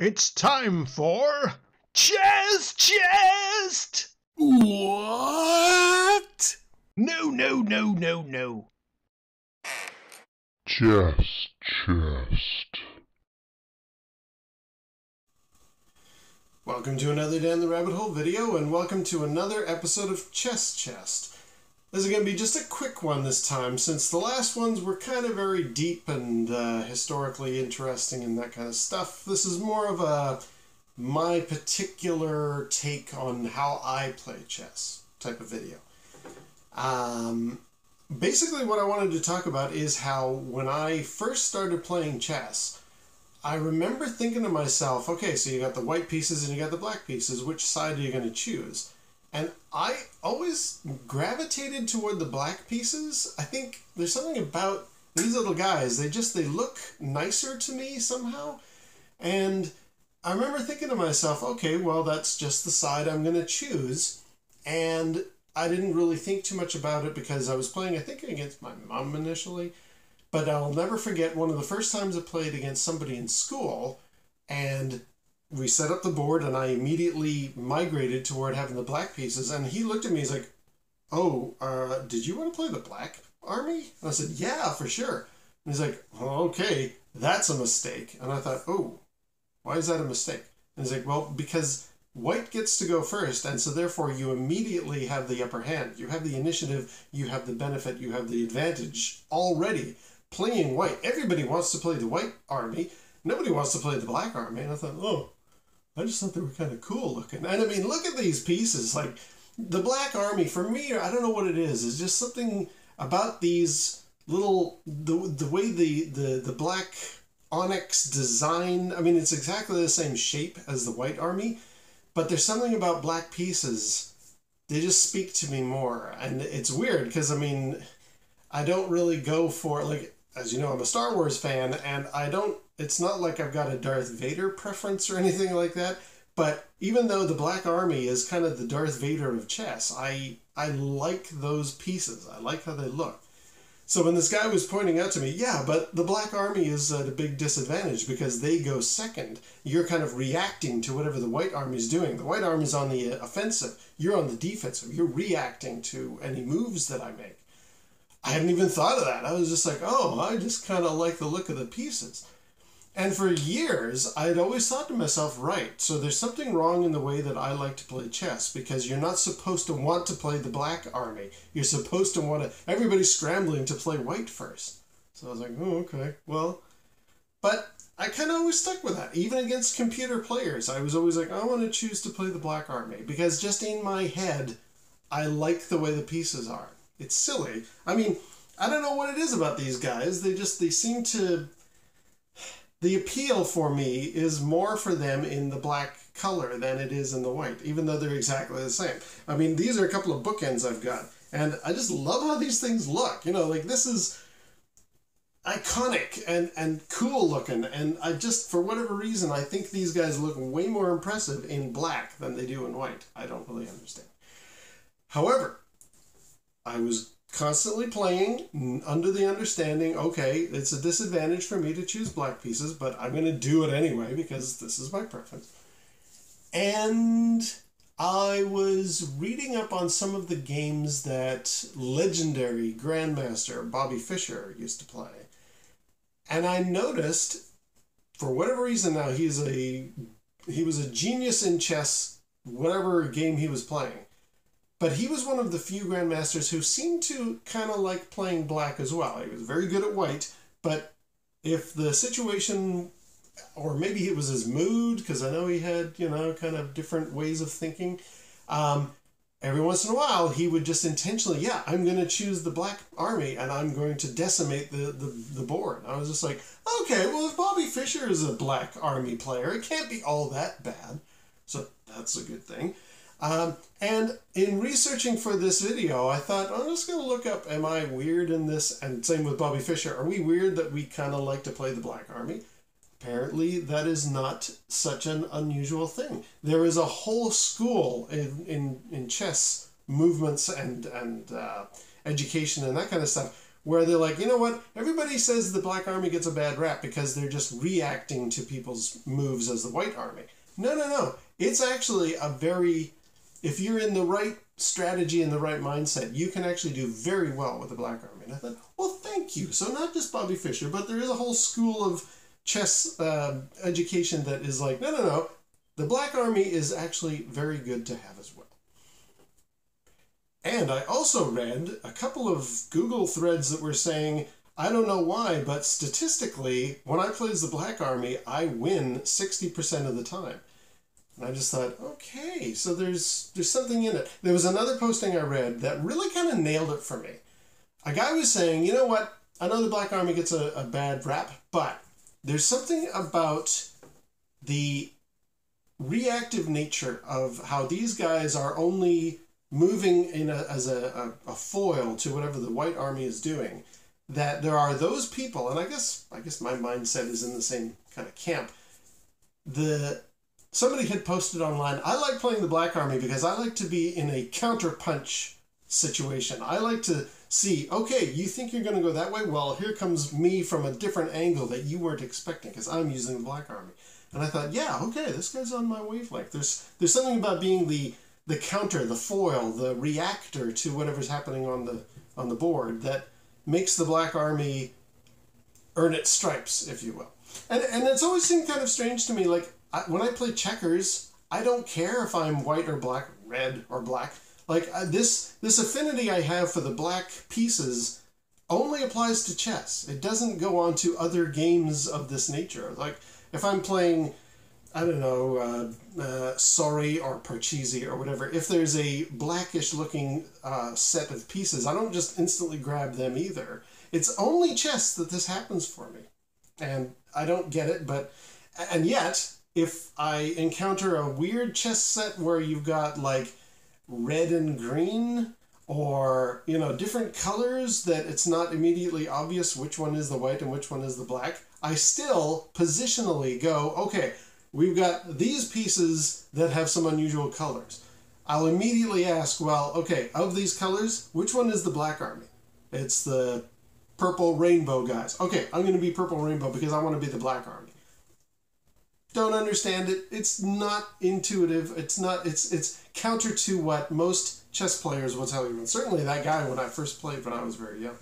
It's time for Chess Chest! What? No. Chess Chest. Welcome to another Down the Rabbit Hole video, and welcome to another episode of Chess Chest. This is going to be just a quick one this time, since the last ones were kind of very deep and historically interesting and that kind of stuff. This is more of my particular take on how I play chess type of video. Basically what I wanted to talk about is how when I first started playing chess, I remember thinking to myself, okay, so you got the white pieces and you got the black pieces, which side are you going to choose? And I always gravitated toward the black pieces. I think there's something about these little guys, they look nicer to me somehow. And I remember thinking to myself, okay, well, that's just the side I'm going to choose. And I didn't really think too much about it because I was playing, I think, against my mom initially. But I'll never forget one of the first times I played against somebody in school, and we set up the board and I immediately migrated toward having the black pieces. And he looked at me, he's like, oh, did you want to play the black army? And I said, yeah, for sure. And he's like, oh, okay, that's a mistake. And I thought, oh, why is that a mistake? And he's like, well, because white gets to go first, and so therefore you immediately have the upper hand. You have the initiative, you have the benefit, you have the advantage already playing white. Everybody wants to play the white army. Nobody wants to play the black army. And I thought, oh, I just thought they were kind of cool looking. And I mean, look at these pieces. Like, the black army, for me, I don't know what it is. It's just something about these little, the way the black onyx design, I mean, it's exactly the same shape as the white army, but there's something about black pieces, they just speak to me more. And it's weird, because, I mean, I don't really go for, like, as you know, I'm a Star Wars fan, and it's not like I've got a Darth Vader preference or anything like that, but even though the Black Army is kind of the Darth Vader of chess, I like those pieces. I like how they look. So when this guy was pointing out to me, yeah, but the Black Army is at a big disadvantage because they go second. You're kind of reacting to whatever the White Army's doing. The White Army's on the offensive. You're on the defensive. You're reacting to any moves that I make. I hadn't even thought of that. I was just like, oh, I just kind of like the look of the pieces. And for years, I'd always thought to myself, right, so there's something wrong in the way that I like to play chess, because you're not supposed to want to play the black army. You're supposed to want to, everybody's scrambling to play white first. So I was like, oh, okay, well, but I kind of always stuck with that. Even against computer players, I was always like, I want to choose to play the black army, because just in my head, I like the way the pieces are. It's silly. I mean, I don't know what it is about these guys. They seem to... The appeal for me is more for them in the black color than it is in the white, even though they're exactly the same. I mean, these are a couple of bookends I've got, and I just love how these things look. You know, like, this is iconic and cool looking, and I just, for whatever reason, I think these guys look way more impressive in black than they do in white. I don't really understand. However, I was constantly playing under the understanding, okay, it's a disadvantage for me to choose black pieces, but I'm going to do it anyway because this is my preference. And I was reading up on some of the games that legendary Grandmaster Bobby Fischer used to play. And I noticed, for whatever reason now, he was a genius in chess, whatever game he was playing. But he was one of the few grandmasters who seemed to kind of like playing black as well. He was very good at white, but if the situation, or maybe it was his mood, because I know he had, you know, kind of different ways of thinking, every once in a while he would just intentionally, yeah, I'm going to choose the black army and I'm going to decimate the board. I was just like, okay, well, if Bobby Fischer is a black army player, it can't be all that bad. So that's a good thing. And in researching for this video, I thought, I'm just going to look up, am I weird in this? And same with Bobby Fischer. Are we weird that we kind of like to play the black army? Apparently, that is not such an unusual thing. There is a whole school in chess movements and education and that kind of stuff where they're like, you know what, everybody says the Black Army gets a bad rap because they're just reacting to people's moves as the White Army. No, no, no. It's actually a very, if you're in the right strategy and the right mindset, you can actually do very well with the Black Army. And I thought, well, thank you. So not just Bobby Fischer, but there is a whole school of chess education that is like, no, no, no. The Black Army is actually very good to have as well. And I also read a couple of Google threads that were saying, I don't know why, but statistically, when I play as the Black Army, I win 60% of the time. And I just thought, okay, so there's something in it. There was another posting I read that really kind of nailed it for me. A guy was saying, you know what, I know the Black Army gets a bad rap, but there's something about the reactive nature of how these guys are only moving as a foil to whatever the White Army is doing, that there are those people, and I guess my mindset is in the same kind of camp. Somebody had posted online, I like playing the Black Army because I like to be in a counter-punch situation. I like to see, okay, you think you're going to go that way? Well, here comes me from a different angle that you weren't expecting because I'm using the Black Army. And I thought, yeah, okay, this guy's on my wavelength. There's something about being the counter, the foil, the reactor to whatever's happening on the board that makes the Black Army earn its stripes, if you will. And it's always seemed kind of strange to me, like, when I play checkers, I don't care if I'm white or black, red or black. Like, this affinity I have for the black pieces only applies to chess. It doesn't go on to other games of this nature. Like, if I'm playing, I don't know, Sorry or Parcheesi or whatever, if there's a blackish looking set of pieces, I don't just instantly grab them either. It's only chess that this happens for me. And I don't get it, and yet, if I encounter a weird chess set where you've got like red and green, or, you know, different colors that it's not immediately obvious which one is the white and which one is the black, I still positionally go, okay, we've got these pieces that have some unusual colors. I'll immediately ask, well, okay, of these colors, which one is the Black Army? It's the purple rainbow guys. Okay, I'm going to be purple rainbow because I want to be the Black Army. Don't understand it. It's not intuitive. It's counter to what most chess players will tell you. And certainly that guy when I first played when I was very young.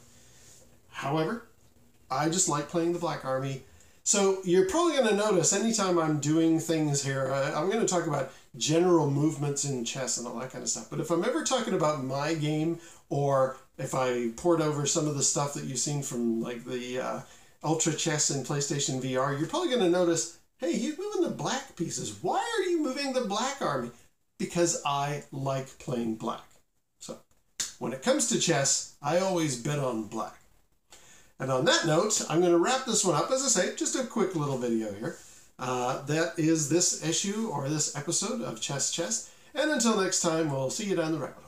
However, I just like playing the Black Army. So you're probably going to notice anytime I'm doing things here, I'm going to talk about general movements in chess and all that kind of stuff. But if I'm ever talking about my game, or if I poured over some of the stuff that you've seen from like the Ultra Chess and PlayStation VR, you're probably going to notice, hey, he's moving the black pieces. Why are you moving the Black Army? Because I like playing black. So when it comes to chess, I always bet on black. And on that note, I'm going to wrap this one up. As I say, just a quick little video here. That is this issue or this episode of Chess Chest. And until next time, we'll see you down the rabbit hole.